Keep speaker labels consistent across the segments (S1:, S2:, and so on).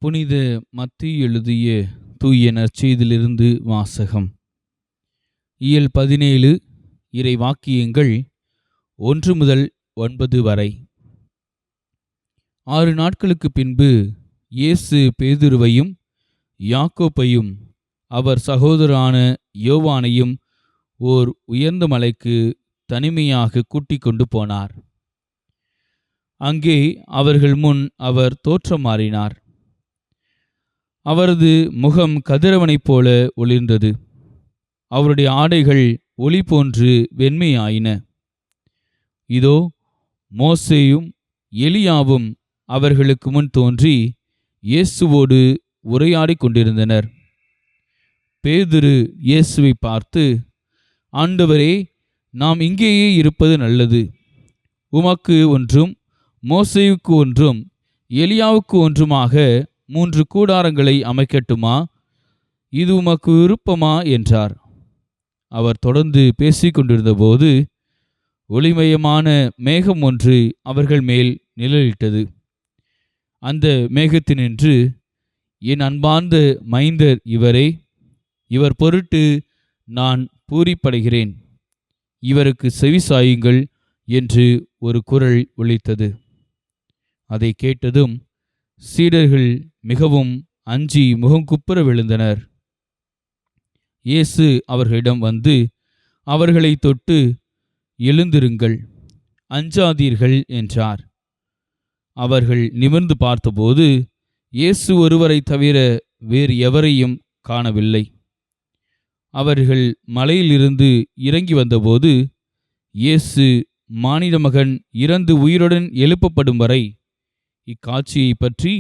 S1: புனித மத்தேயு எழுதிய தூய நற்செய்தியிலிருந்து வாசகம். இயல் 17 இறை வாக்கியங்கள் 1 முதல் 9 வரை. 6 நாட்களுக்கு பின்பு இயேசு பேதுருவையும் யாக்கோப்பையும் அவர் சகோதரரான யோவானையும் ஓர் உயர்ந்த மலைக்கு தனிமையாக கூட்டிக் கொண்டு போனார். அங்கே அவர்கள் முன் அவர் தோற்றம் மாறினார். அவரது முகம் கதிரவனைப் போல ஒளிர்ந்தது. அவருடைய ஆடைகள் ஒளி போன்று வெண்மையாயின. இதோ, மோசேயும் எலியாவும் அவர்களுக்கு முன் தோன்றி இயேசுவோடு உரையாடிக் கொண்டிருந்தனர். பேதுரு இயேசுவை பார்த்து, ஆண்டவரே, நாம் இங்கேயே இருப்பது நல்லது. உமக்கு ஒன்றும், மோசேயுக்கு ஒன்றும், எலியாவுக்கு ஒன்றுமாக 3 கூடாரங்களை அமைக்கட்டுமா? இது உமக்கு விருப்பமா என்றார். அவர் தொடர்ந்து பேசிக் கொண்டிருந்தபோது ஒளிமயமான மேகம் ஒன்று அவர்கள் மேல் நிழலிட்டது. அந்த மேகத்தினின்று, என் அன்பார்ந்த மைந்தர் இவரே, இவர் பொருட்டு நான் பூரிப்படைகிறேன், இவருக்கு செவிசாயுங்கள் என்று ஒரு குரல் ஒலித்தது. அதை கேட்டதும் சீடர்கள் மிகவும் அஞ்சி முகங்குப்புற விழுந்தனர். இயேசு அவர்களிடம் வந்து அவர்களை தொட்டு, எழுந்திருங்கள், அஞ்சாதீர்கள் என்றார். அவர்கள் நிமிர்ந்து பார்த்தபோது இயேசு ஒருவரை தவிர வேறு எவரையும் காணவில்லை. அவர்கள் மலையிலிருந்து இறங்கி வந்தபோது இயேசு, மானிட மகன் இறந்து உயிருடன் எழுப்பப்படும் வரை இக்காட்சியை பற்றி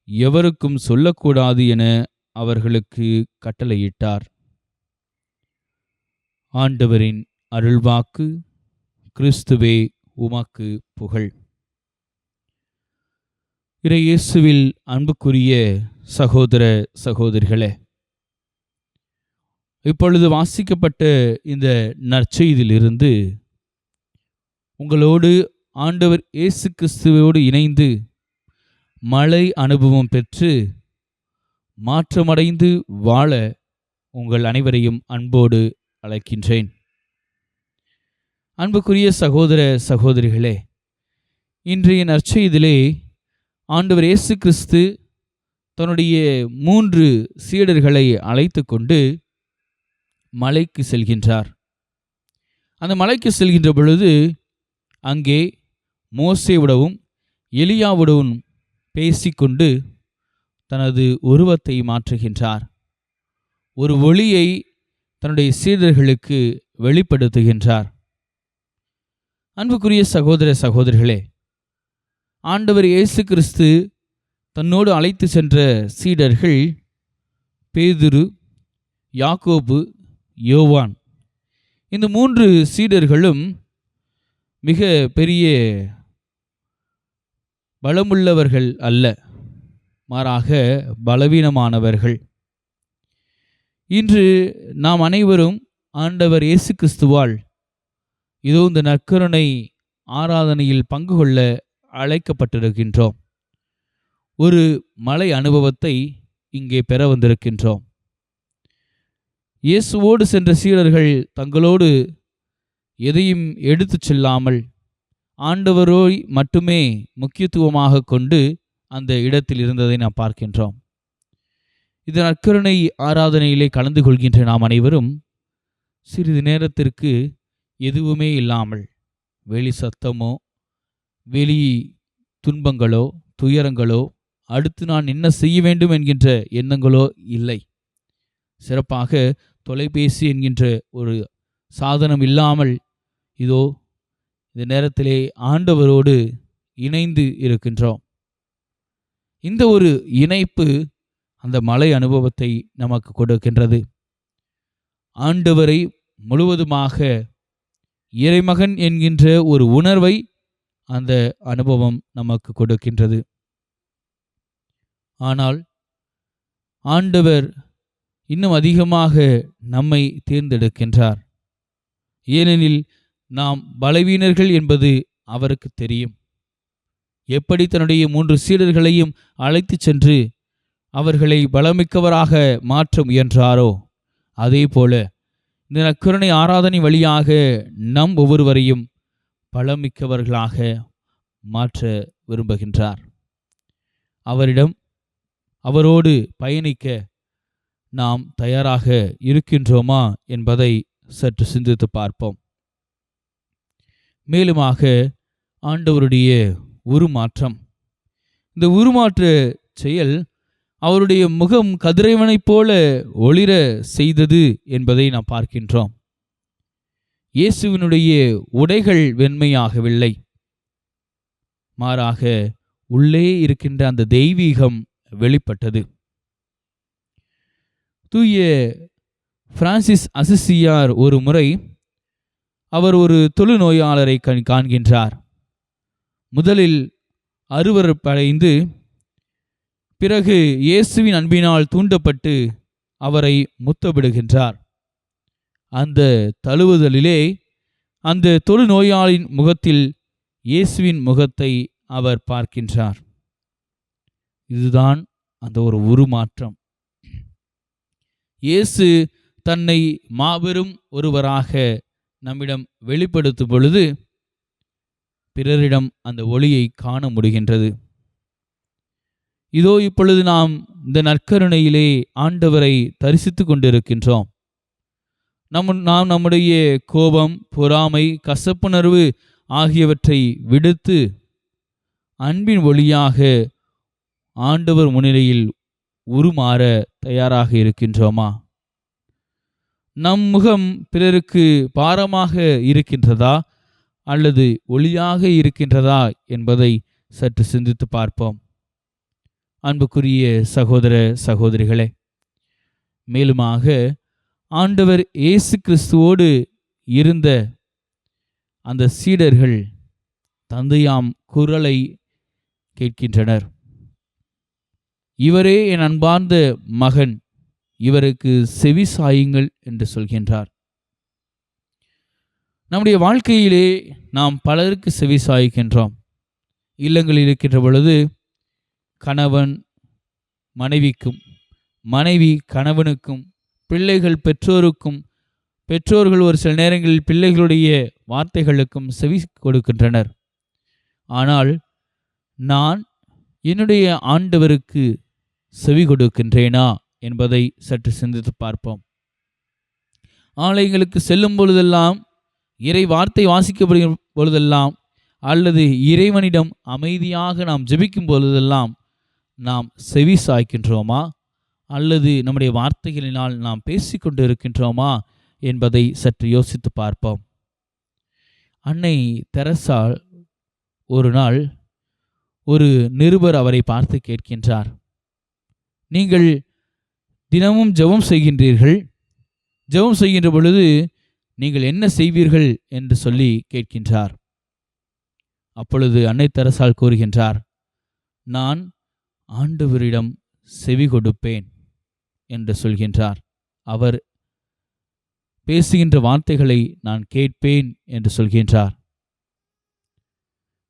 S1: எவருக்கும் சொல்லக்கூடாது என அவர்களுக்கு கட்டளையிட்டார். ஆண்டவரின் அருள்வாக்கு. கிறிஸ்துவே, உமக்கு புகழ். இறை இயேசுவில் அன்புக்குரிய சகோதர சகோதரிகளே, இப்பொழுது வாசிக்கப்பட்ட இந்த நற்செய்தியிலிருந்து உங்களோடு ஆண்டவர் இயேசு கிறிஸ்துவோடு இணைந்து மலை அனுபவம் பெற்று மாற்றமடைந்து வாழ உங்கள் அனைவரையும் அன்போடு அழைக்கின்றேன். அன்புக்குரிய சகோதர சகோதரிகளே, இன்றைய நற்செய்தியிலே ஆண்டவர் இயேசு கிறிஸ்து தன்னுடைய 3 சீடர்களை அழைத்து கொண்டு மலைக்கு செல்கின்றார். அந்த மலைக்கு செல்கின்ற பொழுது அங்கே மோசேவுடனும் எலியாவுடனும் பேசிக்கொண்டு தனது உருவத்தை மாற்றுகின்றார். ஒரு ஒளியை தன்னுடைய சீடர்களுக்கு வெளிப்படுத்துகின்றார். அன்புக்குரிய சகோதர சகோதரிகளே, ஆண்டவர் இயேசு கிறிஸ்து தன்னோடு அழைத்து சென்ற சீடர்கள் பேதுரு, யாக்கோபு, யோவான். இந்த 3 சீடர்களும் மிக பெரிய பலமுள்ளவர்கள் அல்ல, மாறாக பலவீனமானவர்கள். இன்று நாம் அனைவரும் ஆண்டவர் இயேசு கிறிஸ்துவால் இதோ இந்த நற்கருணை ஆராதனையில் பங்கு கொள்ள அழைக்கப்பட்டிருக்கின்றோம். ஒரு மலை அனுபவத்தை இங்கே பெற வந்திருக்கின்றோம். இயேசுவோடு சென்ற சீடர்கள் தங்களோடு எதையும் எடுத்துச் செல்லாமல் ஆண்டவரோய் மட்டுமே முக்கியத்துவமாக கொண்டு அந்த இடத்தில் இருந்ததை நாம் பார்க்கின்றோம். இந்த நற்கருணை ஆராதனையிலே கலந்து கொள்கின்ற நாம் அனைவரும் சிறிது நேரத்திற்கு எதுவுமே இல்லாமல், வெளி சத்தமோ, வெளி துன்பங்களோ, துயரங்களோ, அடுத்து நான் என்ன செய்ய வேண்டும் என்கின்ற எண்ணங்களோ இல்லை, சிறப்பாக தொலைபேசி என்கின்ற ஒரு சாதனம் இல்லாமல் இதோ இந்த நேரத்திலே ஆண்டவரோடு இணைந்து இருக்கின்றோம். இந்த ஒரு இணைப்பு அந்த மலை அனுபவத்தை நமக்கு கொடுக்கின்றது. ஆண்டவரை முழுவதுமாக இறைமகன் என்கின்ற ஒரு உணர்வை அந்த அனுபவம் நமக்கு கொடுக்கின்றது. ஆனால் ஆண்டவர் இன்னும் அதிகமாக நம்மை தேர்ந்தெடுக்கின்றார். ஏனெனில் நாம் பலவீனர்கள் என்பது அவருக்கு தெரியும். எப்படி தன்னுடைய 3 சீடர்களையும் அழைத்து சென்று அவர்களை பலமிக்கவராக மாற்ற முயன்றாரோ, அதே போல இந்த நற்கருணை ஆராதனை வழியாக நம் ஒவ்வொருவரையும் பலமிக்கவர்களாக மாற்ற விரும்புகின்றார். அவரோடு பயணிக்க நாம் தயாராக இருக்கின்றோமா என்பதை சற்று சிந்தித்து பார்ப்போம். மேலுமாக ஆண்டவருடைய உருமாற்றம், இந்த உருமாற்ற செயல் அவருடைய முகம் கதிரவனைப் போல ஒளிர செய்தது என்பதை நாம் பார்க்கின்றோம். இயேசுவினுடைய உடைகள் வெண்மையாகவில்லை, மாறாக உள்ளே இருக்கின்ற அந்த தெய்வீகம் வெளிப்பட்டது. தூய பிரான்சிஸ் அசிசியார் ஒரு முறை அவர் ஒரு தொழுநோயாளரை காண்கின்றார். முதலில் அருவருப்படைந்து, பிறகு இயேசுவின் அன்பினால் தூண்டப்பட்டு அவரை முத்தமிடுகின்றார். அந்த தழுவுதலிலே அந்த தொழுநோயாளின் முகத்தில் இயேசுவின் முகத்தை அவர் பார்க்கின்றார். இதுதான் அந்த ஒரு உருமாற்றம். இயேசு தன்னை மாபெரும் ஒருவராக நம்மிடம் வெளிப்படுத்தும் பொழுது பிறரிடம் அந்த ஒளியை காண முடிகின்றது. இதோ இப்பொழுது நாம் இந்த நற்கருணையிலே ஆண்டவரை தரிசித்து கொண்டிருக்கின்றோம். நாம் நம்முடைய கோபம், பொறாமை, கசப்புணர்வு ஆகியவற்றை விடுத்து அன்பின் ஒளியாக ஆண்டவர் முன்னிலையில் உருமாற தயாராக இருக்கின்றோமா? நம் முகம் பிறருக்கு பாரமாக இருக்கின்றதா அல்லது ஒளியாக இருக்கின்றதா என்பதை சற்று சிந்தித்து பார்ப்போம். அன்புக்குரிய சகோதர சகோதரிகளே, மேலுமாக ஆண்டவர் இயேசு கிறிஸ்துவோடு இருந்த அந்த சீடர்கள் தந்தையாம் குரலை கேட்கின்றனர். இவரே என் அன்பார்ந்த மகன், இவருக்கு செவி சாயுங்கள் என்று சொல்கின்றார். நம்முடைய வாழ்க்கையிலே நாம் பலருக்கு செவி சாய்க்கின்றோம். இல்லங்களில் இருக்கின்ற பொழுது கணவன் மனைவிக்கும், மனைவி கணவனுக்கும், பிள்ளைகள் பெற்றோருக்கும், பெற்றோர்கள் ஒரு சில நேரங்களில் பிள்ளைகளுடைய வார்த்தைகளுக்கும் செவி கொடுக்கின்றனர். ஆனால் நான் என்னுடைய ஆண்டவருக்கு செவி கொடுக்கின்றேனா என்பதை சற்று சிந்தித்து பார்ப்போம். ஆலயங்களுக்கு செல்லும் பொழுதெல்லாம், இறை வார்த்தை வாசிக்கப்படுகிற பொழுதெல்லாம், அல்லது இறைவனிடம் அமைதியாக நாம் ஜெபிக்கும் பொழுதெல்லாம் நாம் செவி சாய்க்கின்றோமா அல்லது நம்முடைய வார்த்தைகளினால் நாம் பேசிக்கொண்டு இருக்கின்றோமா என்பதை சற்று யோசித்து பார்ப்போம். அன்னை தெரசாள் ஒரு நாள் ஒரு நிருபர் அவரை பார்த்து கேட்கின்றார், நீங்கள் தினமும் ஜெபம் செய்கின்றீர்கள், ஜெபம் செய்கின்ற பொழுது நீங்கள் என்ன செய்வீர்கள் என்று சொல்லி கேட்கின்றார். அப்பொழுது அன்னை தெரசாள் கூறுகின்றார், நான் ஆண்டவரிடம் செவி கொடுப்பேன் என்று சொல்கின்றார். அவர் பேசுகின்ற வார்த்தைகளை நான் கேட்பேன் என்று சொல்கின்றார்.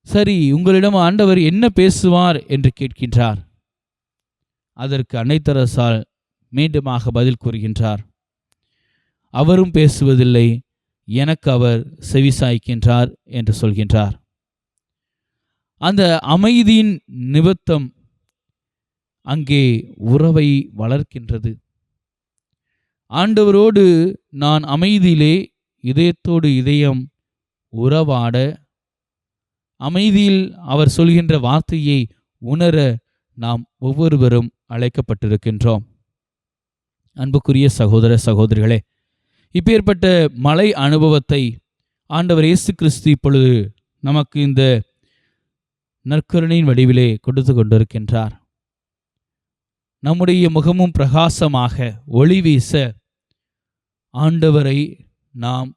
S1: சரி, உங்களிடம் ஆண்டவர் என்ன பேசுவார் என்று கேட்கின்றார். அதற்கு அன்னை தெரசாள் மீண்டுமாக பதில் கூறுகின்றார், அவரும் பேசுவதில்லை, எனக்கு அவர் செவிசாய்க்கின்றார் என்று சொல்கின்றார். அந்த அமைதியின் நிமித்தம் அங்கே உறவை வளர்க்கின்றது. ஆண்டவரோடு நான் அமைதியிலே இதயத்தோடு இதயம் உறவாட, அமைதியில் அவர் சொல்கின்ற வார்த்தையை உணர நாம் ஒவ்வொருவரும் அழைக்கப்பட்டிருக்கின்றோம். அன்புக்குரிய சகோதர சகோதரிகளே, இப்பேற்பட்ட மலை அனுபவத்தை ஆண்டவர் இயேசு கிறிஸ்து இப்பொழுது நமக்கு இந்த நற்கருணையின் வடிவிலே கொடுத்து கொண்டிருக்கின்றார். நம்முடைய முகமும் பிரகாசமாக ஒளி வீச ஆண்டவரை நாம்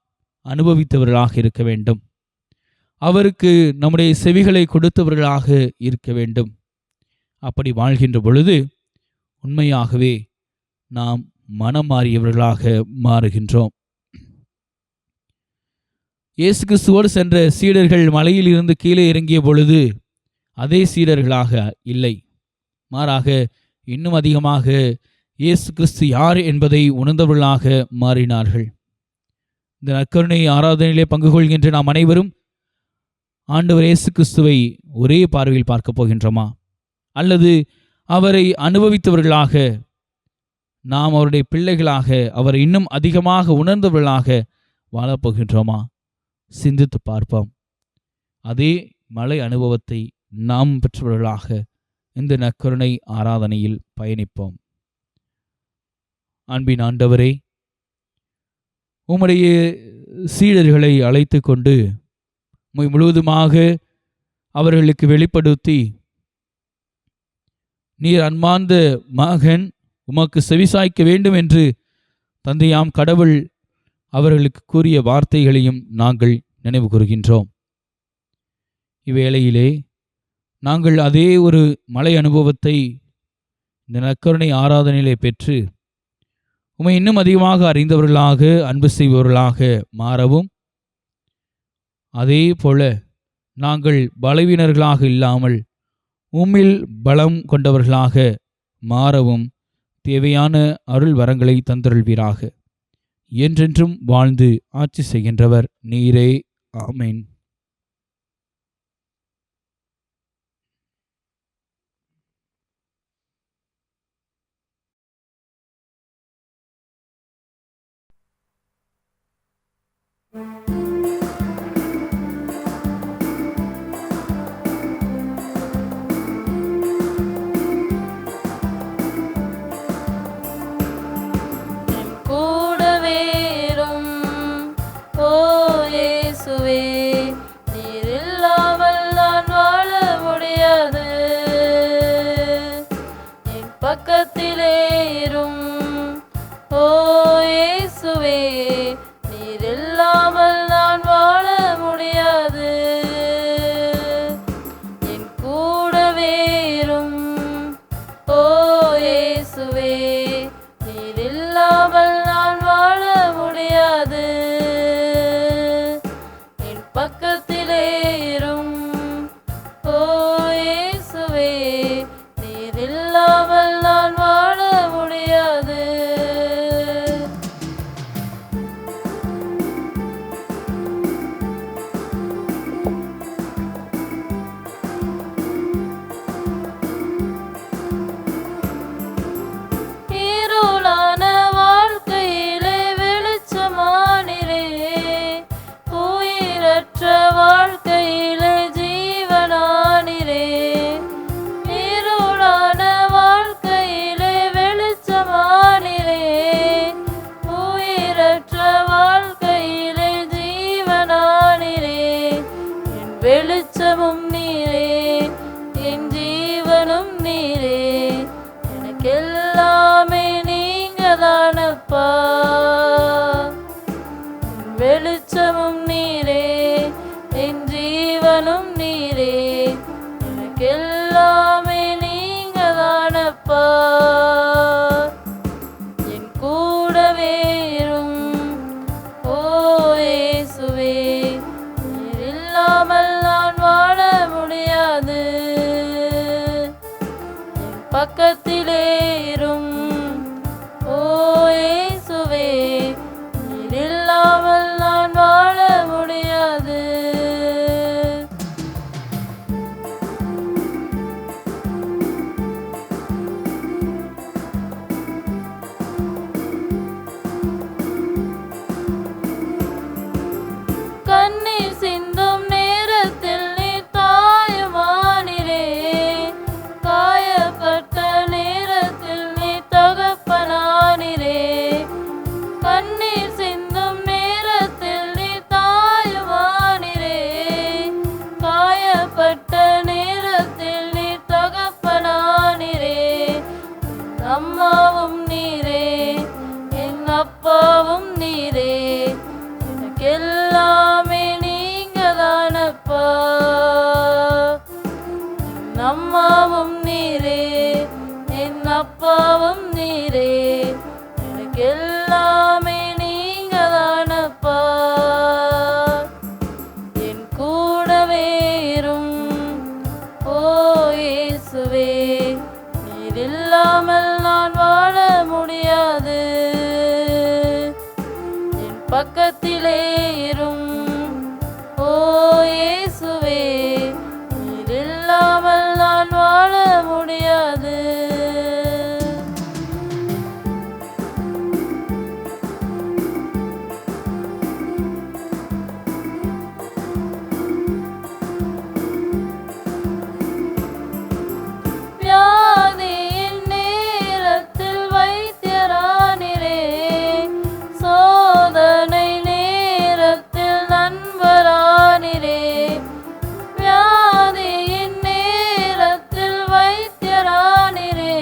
S1: அனுபவித்தவர்களாக இருக்க வேண்டும். அவருக்கு நம்முடைய செவிகளை கொடுத்தவர்களாக இருக்க வேண்டும். அப்படி வாழ்கின்ற பொழுது உண்மையாகவே நாம் மனம் மாறியவர்களாக மாறுகின்றோம். இயேசு கிறிஸ்துவோடு சென்ற சீடர்கள் மலையில் இருந்து கீழே இறங்கிய பொழுது அதே சீடர்களாக இல்லை, மாறாக இன்னும் அதிகமாக இயேசு கிறிஸ்து யார் என்பதை உணர்ந்தவர்களாக மாறினார்கள். இந்த நற்கருணை ஆராதனையிலே பங்கு கொள்கின்ற நாம் அனைவரும் ஆண்டவர் இயேசு கிறிஸ்துவை ஒரே பார்வையில் பார்க்கப் போகின்றோமா? அல்லது அவரை அனுபவித்தவர்களாக, நாம் அவருடைய பிள்ளைகளாக, அவரை இன்னும் அதிகமாக உணர்ந்தவர்களாக வாழப்போகின்றோமா? சிந்தித்து பார்ப்போம். அதே மலை அனுபவத்தை நாம் பெற்றவர்களாக இந்த நற்கருணை ஆராதனையில் பயணிப்போம். அன்பின் ஆண்டவரே, உம்முடைய சீடர்களை அழைத்து கொண்டு முழுவதுமாக அவர்களுக்கு வெளிப்படுத்தி, நீர் அன்பார்ந்த மகன், உமக்கு செவிசாய்க்க வேண்டும் என்று தந்தையாம் கடவுள் அவர்களுக்கு கூறிய வார்த்தைகளையும் நாங்கள் நினைவு கூறுகின்றோம். இவ்வேளையிலே நாங்கள் அதே ஒரு மலை அனுபவத்தை இந்த நற்கருணை ஆராதனையிலே பெற்று உம்மை இன்னும் அதிகமாக அறிந்தவர்களாக, அன்பு செய்பவர்களாக மாறவும், அதே போல நாங்கள் பலவீனர்களாக இல்லாமல் உம்மில் பலம் கொண்டவர்களாக மாறவும் தேவையான அருள் வரங்களை தந்தருள்வீராக. என்றென்றும் வாழ்ந்து ஆட்சி செய்கின்றவர் நீரே. ஆமென்.
S2: வெளிச்சமும் நீரே, என் ஜீவனும் நீரே, எனக்கெல்லாமே நீங்க தானப்பா. வெளிச்சமும் நீரே, என் ஜீவனும் நீரே, எனக்கெல்லாமே நீங்க தானப்பா. என் கூடவே இரும் ஓ இயேசுவே, நீர் இல்லாமல் நான் வாழ முடியாது. என் பக்கத்திலே இரும் ஓ இயேசுவே, நீர் இல்லாமல் நான் வாழ முடியாது. கண்ணீர் சிந்தும் நேரத்தில் நீ தாயுமானிரே, காயப்பட்ட நேரத்தில் நீ தகப்பனானிரே. கண்ணீர் சிந்தும் நேரத்தில் நீ தாயுமானிரே, காயப்பட்ட நேரத்தில் நீ தகப்பனானிரே. அம்மாவும் நீரே, என் அப்பாவும் நீரே, எனக்கெல்லாமே நீங்க தானப்பா. என் அம்மாவும் நீரே, என் அப்பாவும் நீரே, எனக்கெல்லாமே நீங்க தானப்பா. என் கூடவே இரும் ஓ இயேசுவே, நீர் இல்லாமல் பக்கத்திலே இரும். ஓ இயேசுவே, நீர் இல்லாமல் நான் வாழ முடியாது. வியாதியின் நேரத்தில் வைத்தியரானிரே, சோதனை நேரத்தில் நண்பரானிரே. வியாதியின் நேரத்தில் வைத்தியரானிரே,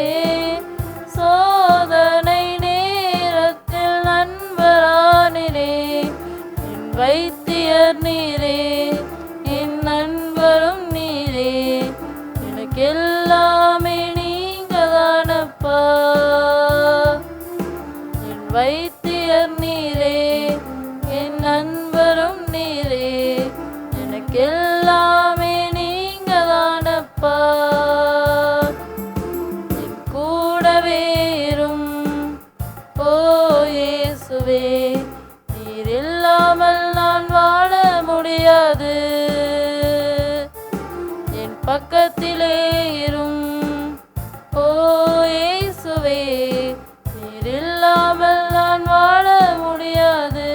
S2: சோதனை நேரத்தில் நண்பரானிரே. என் வைத்தியர் நீரே, என் நண்பரும் நீரே, எனக்கெல்லாமே நீங்கதானப்பா. என் வைத்தியர் நீரே, என் நண்பரும் நீரே, எனக்கெல்லாமே நீங்கதானப்பா. என் கூடவே இரும். ஓ இயேசுவே, நீர் இல்லாமல் நான் வாழ முடியாது. என் பக்கத்திலே இரும். ஓ இயேசுவே, நீர் இல்லாமல் நான் வாழ முடியாது.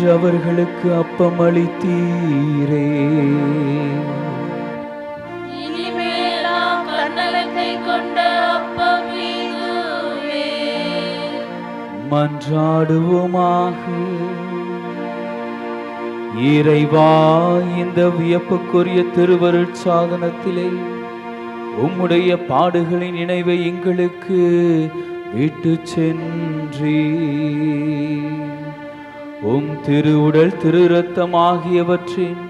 S3: இன்று அவர்களுக்கு அப்பம் அளித்தீரே.
S2: இனிமேல் நாம் கண்ணலத்தை கொண்ட அப்பம் இதுவே.
S3: மன்றாடுவோமாக. இறைவா, இந்த வியப்புக்குரிய திருவருட் சாதனத்திலே உம்முடைய பாடுகளின் நினைவை எங்களுக்கு விட்டு சென்றீ. உம் திருவுடல் திரு இரத்தம் ஆகியவற்றின்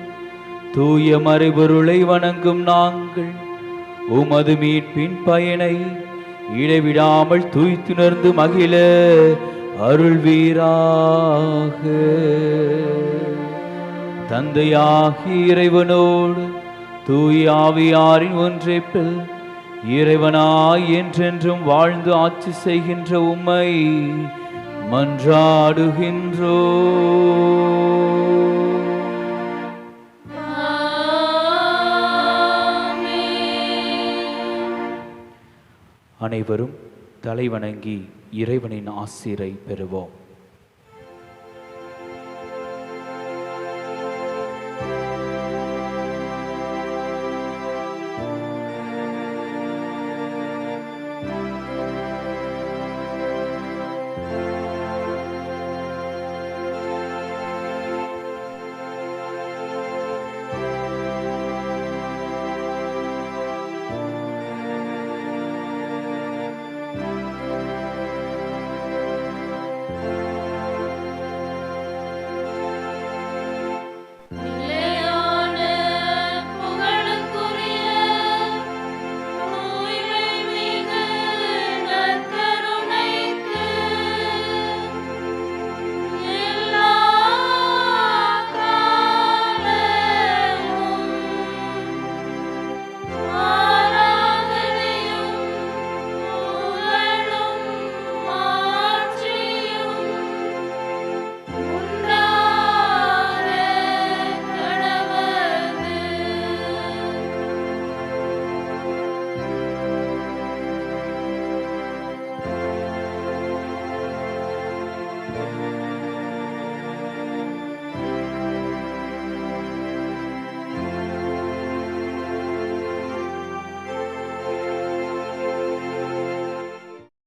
S3: தூய மறைபொருளை வணங்கும் நாங்கள் உமது மீட்பின் பயனை இடைவிடாமல் தூய்த்துணர்ந்து மகிழ அருள்வீராக. தந்தையாகி இறைவனோடு தூய ஆவியாரின் ஒன்றைப்பில் இறைவனாய் என்றென்றும் வாழ்ந்து ஆட்சி செய்கின்ற உம்மை மன்றாடுகின்றோ. அனைவரும் தலைவணங்கி இறைவனின் ஆசிரை பெறுவோம்.